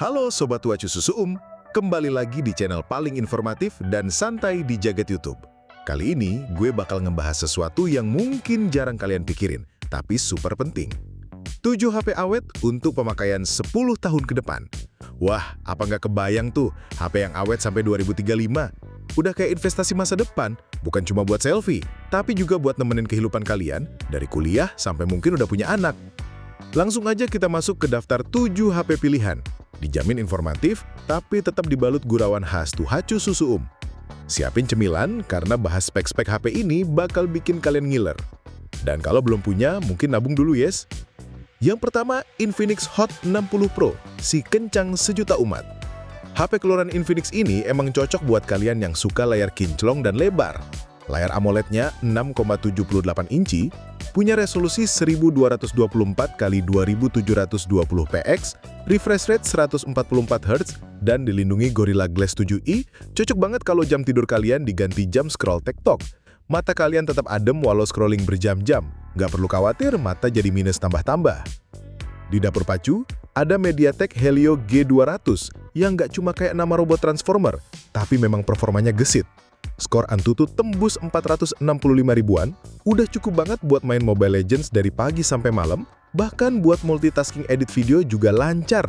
Halo Sobat Wacu Susuum, kembali lagi di channel paling informatif dan santai di jagat YouTube. Kali ini gue bakal ngebahas sesuatu yang mungkin jarang kalian pikirin, tapi super penting. 7 HP awet untuk pemakaian 10 tahun ke depan. Wah, apa nggak kebayang tuh HP yang awet sampai 2035? Udah kayak investasi masa depan, bukan cuma buat selfie, tapi juga buat nemenin kehidupan kalian dari kuliah sampai mungkin udah punya anak. Langsung aja kita masuk ke daftar 7 HP pilihan. Dijamin informatif, tapi tetap dibalut gurauan khas Wacu Susuum. Siapin cemilan, karena bahas spek-spek HP ini bakal bikin kalian ngiler. Dan kalau belum punya, mungkin nabung dulu yes. Yang pertama, Infinix Hot 60 Pro, si kencang sejuta umat. HP keluaran Infinix ini emang cocok buat kalian yang suka layar kinclong dan lebar. Layar AMOLED-nya 6,78 inci, punya resolusi 1224 x 2720 px, refresh rate 144 Hz, dan dilindungi Gorilla Glass 7i, cocok banget kalau jam tidur kalian diganti jam scroll TikTok. Mata kalian tetap adem walau scrolling berjam-jam, nggak perlu khawatir mata jadi minus tambah-tambah. Di dapur pacu, ada MediaTek Helio G200 yang nggak cuma kayak nama robot Transformer, tapi memang performanya gesit. Skor Antutu tembus 465 ribuan, udah cukup banget buat main Mobile Legends dari pagi sampai malam, bahkan buat multitasking edit video juga lancar.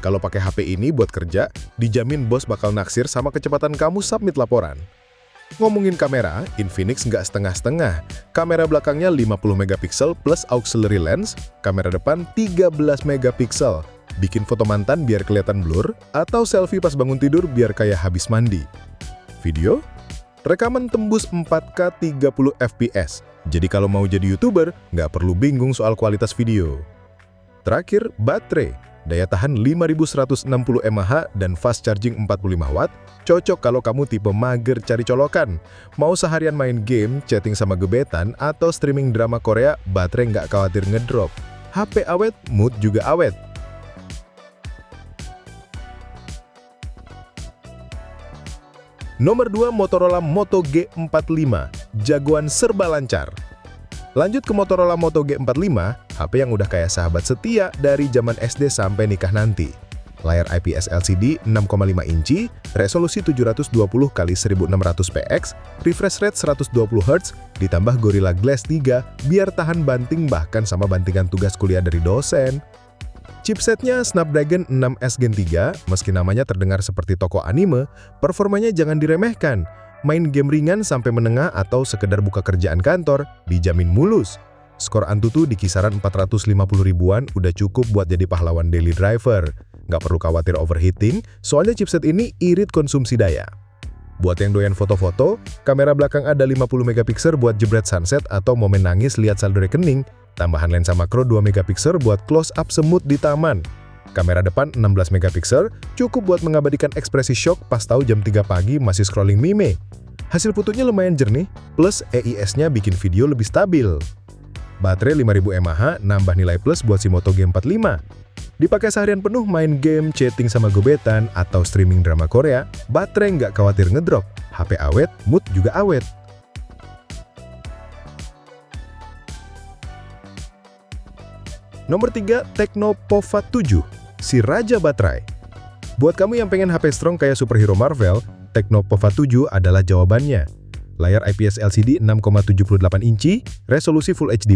Kalau pakai HP ini buat kerja, dijamin bos bakal naksir sama kecepatan kamu submit laporan. Ngomongin kamera, Infinix nggak setengah-setengah. Kamera belakangnya 50 megapiksel plus auxiliary lens, kamera depan 13 megapiksel. Bikin foto mantan biar kelihatan blur, atau selfie pas bangun tidur biar kayak habis mandi. Video? Rekaman tembus 4K 30 fps, jadi kalau mau jadi YouTuber, nggak perlu bingung soal kualitas video. Terakhir, baterai. Daya tahan 5160 mAh dan fast charging 45 watt, cocok kalau kamu tipe mager cari colokan. Mau seharian main game, chatting sama gebetan, atau streaming drama Korea, baterai nggak khawatir ngedrop. HP awet, mood juga awet. Nomor 2, Motorola Moto G45, jagoan serba lancar. Lanjut ke Motorola Moto G45, HP yang udah kayak sahabat setia dari zaman SD sampai nikah nanti. Layar IPS LCD 6,5 inci, resolusi 720 x 1600 px, refresh rate 120 Hz, ditambah Gorilla Glass 3 biar tahan banting bahkan sama bantingan tugas kuliah dari dosen. Chipsetnya Snapdragon 6S Gen 3, meski namanya terdengar seperti toko anime, performanya jangan diremehkan. Main game ringan sampai menengah atau sekedar buka kerjaan kantor, dijamin mulus. Skor Antutu di kisaran 450 ribuan udah cukup buat jadi pahlawan daily driver. Nggak perlu khawatir overheating, soalnya chipset ini irit konsumsi daya. Buat yang doyan foto-foto, kamera belakang ada 50 megapiksel buat jebret sunset atau momen nangis lihat saldo rekening. Tambahan lensa makro 2 megapiksel buat close up semut di taman. Kamera depan 16 megapiksel cukup buat mengabadikan ekspresi shock pas tahu jam 3 pagi masih scrolling meme. Hasil fotonya lumayan jernih, plus EIS-nya bikin video lebih stabil. Baterai 5000 mAh nambah nilai plus buat si Moto G45. Dipakai seharian penuh main game, chatting sama gebetan, atau streaming drama Korea, baterai nggak khawatir ngedrop. HP awet, mood juga awet. Nomor 3, Tecno Pova 7, si raja baterai. Buat kamu yang pengen HP strong kayak superhero Marvel, Tecno Pova 7 adalah jawabannya. Layar IPS LCD 6,78 inci, resolusi Full HD+,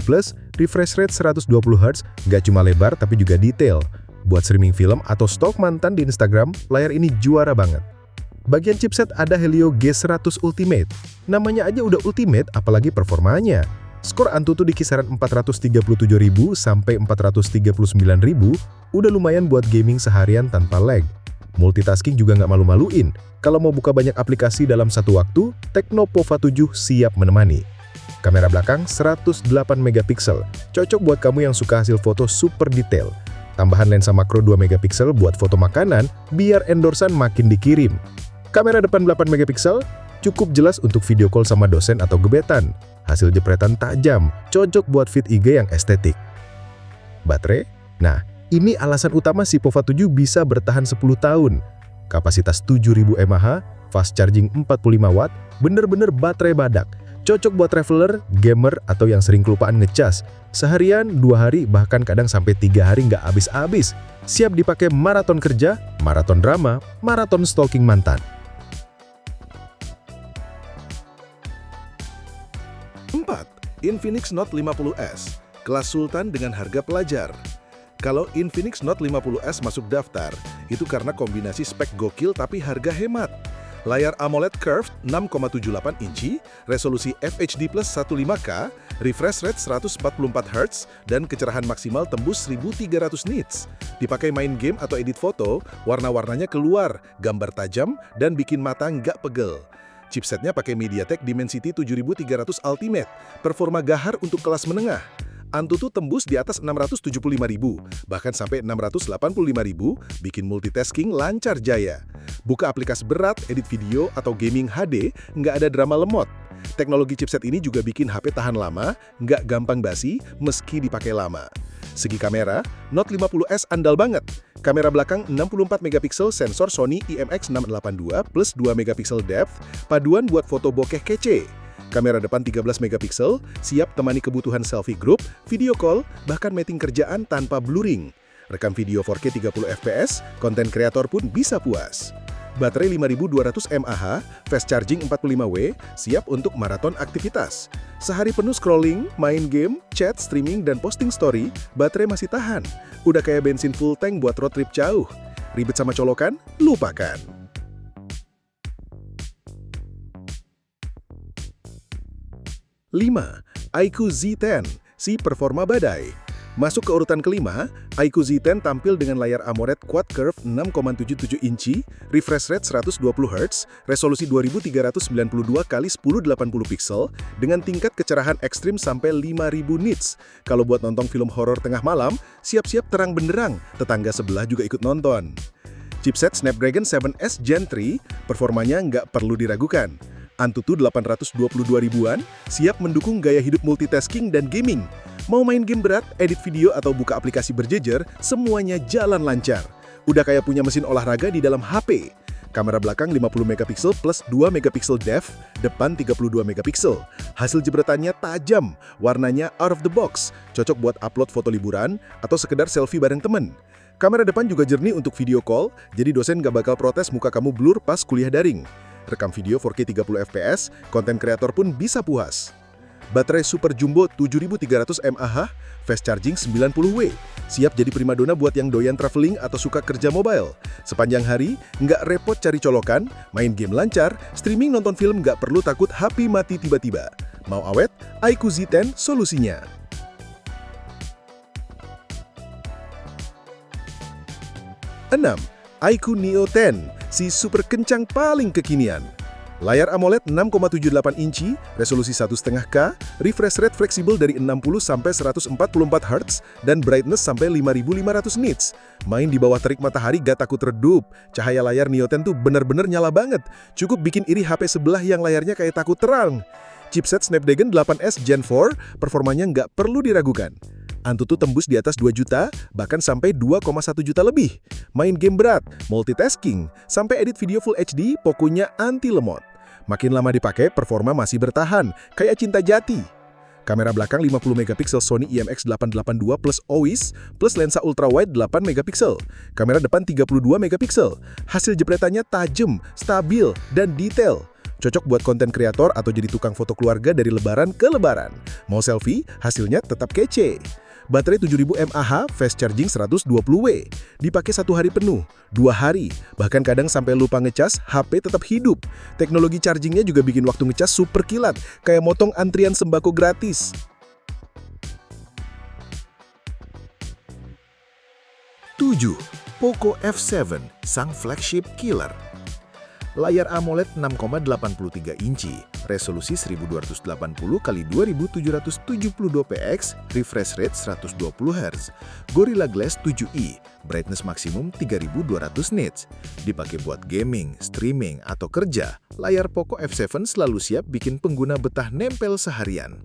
refresh rate 120 Hz, nggak cuma lebar tapi juga detail. Buat streaming film atau stalk mantan di Instagram, layar ini juara banget. Bagian chipset ada Helio G100 Ultimate. Namanya aja udah ultimate, apalagi performanya. Skor Antutu di kisaran 437.000 sampai 439.000, udah lumayan buat gaming seharian tanpa lag. Multitasking juga nggak malu-maluin. Kalau mau buka banyak aplikasi dalam satu waktu, Tecno Pova 7 siap menemani. Kamera belakang 108 megapiksel, cocok buat kamu yang suka hasil foto super detail. Tambahan lensa makro 2 megapiksel buat foto makanan, biar endorsan makin dikirim. Kamera depan 8 megapiksel, cukup jelas untuk video call sama dosen atau gebetan. Hasil jepretan tajam, cocok buat feed IG yang estetik. Baterai? Nah, ini alasan utama si Pova 7 bisa bertahan 10 tahun. Kapasitas 7000 mAh, fast charging 45 watt, bener-bener baterai badak. Cocok buat traveler, gamer, atau yang sering kelupaan ngecas. Seharian, 2 hari, bahkan kadang sampai 3 hari nggak habis-habis. Siap dipakai maraton kerja, maraton drama, maraton stalking mantan. 4. Infinix Note 50s, kelas sultan dengan harga pelajar. Kalau Infinix Note 50s masuk daftar, itu karena kombinasi spek gokil tapi harga hemat. Layar AMOLED curved 6,78 inci, resolusi FHD+ 15K, refresh rate 144 Hz, dan kecerahan maksimal tembus 1300 nits. Dipakai main game atau edit foto, warna-warnanya keluar, gambar tajam, dan bikin mata nggak pegel. Chipsetnya pakai MediaTek Dimensity 7300 Ultimate, performa gahar untuk kelas menengah. Antutu tembus di atas 675.000, bahkan sampai 685.000, bikin multitasking lancar jaya. Buka aplikasi berat, edit video, atau gaming HD, nggak ada drama lemot. Teknologi chipset ini juga bikin HP tahan lama, nggak gampang basi, meski dipakai lama. Segi kamera, Note 50s andal banget. Kamera belakang 64 megapiksel sensor Sony IMX682 plus 2 megapiksel depth, paduan buat foto bokeh kece. Kamera depan 13 megapiksel, siap temani kebutuhan selfie group, video call, bahkan meeting kerjaan tanpa blurring. Rekam video 4K 30 fps, konten kreator pun bisa puas. Baterai 5200 mAh, fast charging 45W, siap untuk maraton aktivitas. Sehari penuh scrolling, main game, chat, streaming, dan posting story, baterai masih tahan. Udah kayak bensin full tank buat road trip jauh. Ribet sama colokan? Lupakan. 5. iQOO Z10, si performa badai. Masuk ke urutan kelima, iQOO Z10 tampil dengan layar AMOLED Quad Curve 6,77 inci, refresh rate 120 Hz, resolusi 2392 x 1080 pixel, dengan tingkat kecerahan ekstrim sampai 5000 nits. Kalau buat nonton film horor tengah malam, siap-siap terang benderang, tetangga sebelah juga ikut nonton. Chipset Snapdragon 7S Gen 3, performanya nggak perlu diragukan. Antutu 822 ribuan, siap mendukung gaya hidup multitasking dan gaming. Mau main game berat, edit video, atau buka aplikasi berjejer, semuanya jalan lancar. Udah kayak punya mesin olahraga di dalam HP. Kamera belakang 50 megapiksel plus 2 megapiksel depth, depan 32 megapiksel. Hasil jebretannya tajam, warnanya out of the box, cocok buat upload foto liburan atau sekedar selfie bareng temen. Kamera depan juga jernih untuk video call, jadi dosen nggak bakal protes muka kamu blur pas kuliah daring. Rekam video 4K 30 fps, konten kreator pun bisa puas. Baterai super jumbo 7300 mAh, fast charging 90W. Siap jadi primadona buat yang doyan traveling atau suka kerja mobile. Sepanjang hari, nggak repot cari colokan, main game lancar, streaming nonton film nggak perlu takut HP mati tiba-tiba. Mau awet? iQOO Z10 solusinya. 6. iQOO Neo 10, si super kencang paling kekinian. Layar AMOLED 6,78 inci, resolusi 1,5K, refresh rate fleksibel dari 60 sampai 144 Hz, dan brightness sampai 5500 nits. Main di bawah terik matahari gak takut redup. Cahaya layar Neo 10 tuh bener-bener nyala banget. Cukup bikin iri HP sebelah yang layarnya kayak takut terang. Chipset Snapdragon 8S Gen 4, performanya nggak perlu diragukan. Antutu tembus di atas 2 juta, bahkan sampai 2,1 juta lebih. Main game berat, multitasking, sampai edit video Full HD, pokoknya anti lemot. Makin lama dipakai, performa masih bertahan, kayak cinta jati. Kamera belakang 50 megapiksel Sony IMX882 plus OIS, plus lensa ultrawide 8 megapiksel. Kamera depan 32 megapiksel. Hasil jepretannya tajam, stabil, dan detail. Cocok buat konten kreator atau jadi tukang foto keluarga dari lebaran ke lebaran. Mau selfie, hasilnya tetap kece. Baterai 7000 mAh, fast charging 120W. Dipakai 1 hari penuh, 2 hari, bahkan kadang sampai lupa ngecas, HP tetap hidup. Teknologi chargingnya juga bikin waktu ngecas super kilat, kayak motong antrian sembako gratis. 7. Poco F7, sang flagship killer. Layar AMOLED 6,83 inci, resolusi 1280 x 2772px, refresh rate 120 Hz, Gorilla Glass 7i, brightness maksimum 3200 nits. Dipakai buat gaming, streaming, atau kerja, layar Poco F7 selalu siap bikin pengguna betah nempel seharian.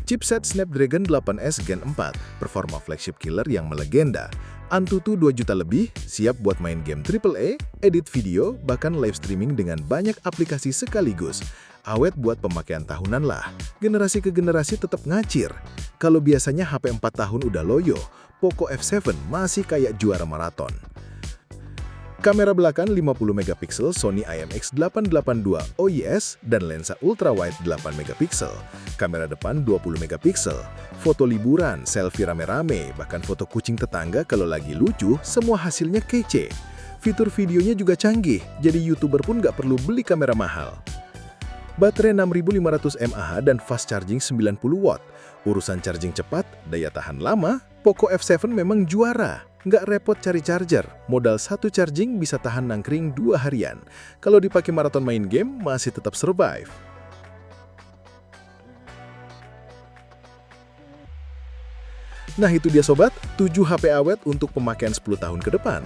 Chipset Snapdragon 8S Gen 4, performa flagship killer yang melegenda. Antutu 2 juta lebih, siap buat main game AAA, edit video, bahkan live streaming dengan banyak aplikasi sekaligus. awet buat pemakaian tahunan lah. Generasi ke generasi tetap ngacir. Kalau biasanya HP 4 tahun udah loyo, Poco F7 masih kayak juara maraton. Kamera belakang 50 megapiksel Sony IMX882 OIS dan lensa ultrawide 8 megapiksel. Kamera depan 20 megapiksel. Foto liburan, selfie rame-rame, bahkan foto kucing tetangga kalau lagi lucu, semua hasilnya kece. Fitur videonya juga canggih, jadi YouTuber pun nggak perlu beli kamera mahal. Baterai 6500 mAh dan fast charging 90 watt. Urusan charging cepat, daya tahan lama, Poco F7 memang juara. Nggak repot cari charger, modal satu charging bisa tahan nangkring 2 harian. Kalau dipakai maraton main game, masih tetap survive. Nah itu dia sobat, 7 HP awet untuk pemakaian 10 tahun ke depan.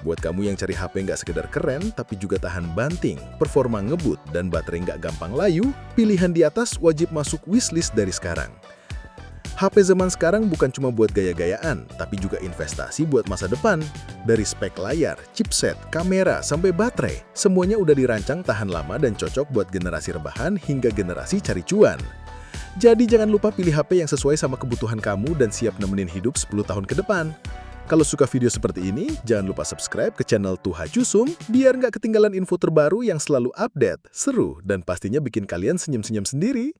Buat kamu yang cari HP nggak sekedar keren, tapi juga tahan banting, performa ngebut, dan baterai nggak gampang layu, pilihan di atas wajib masuk wishlist dari sekarang. HP zaman sekarang bukan cuma buat gaya-gayaan, tapi juga investasi buat masa depan. Dari spek layar, chipset, kamera, sampai baterai, semuanya udah dirancang tahan lama dan cocok buat generasi rebahan hingga generasi cari cuan. Jadi jangan lupa pilih HP yang sesuai sama kebutuhan kamu dan siap nemenin hidup 10 tahun ke depan. Kalau suka video seperti ini, jangan lupa subscribe ke channel Tuha Cusum biar nggak ketinggalan info terbaru yang selalu update, seru, dan pastinya bikin kalian senyum-senyum sendiri.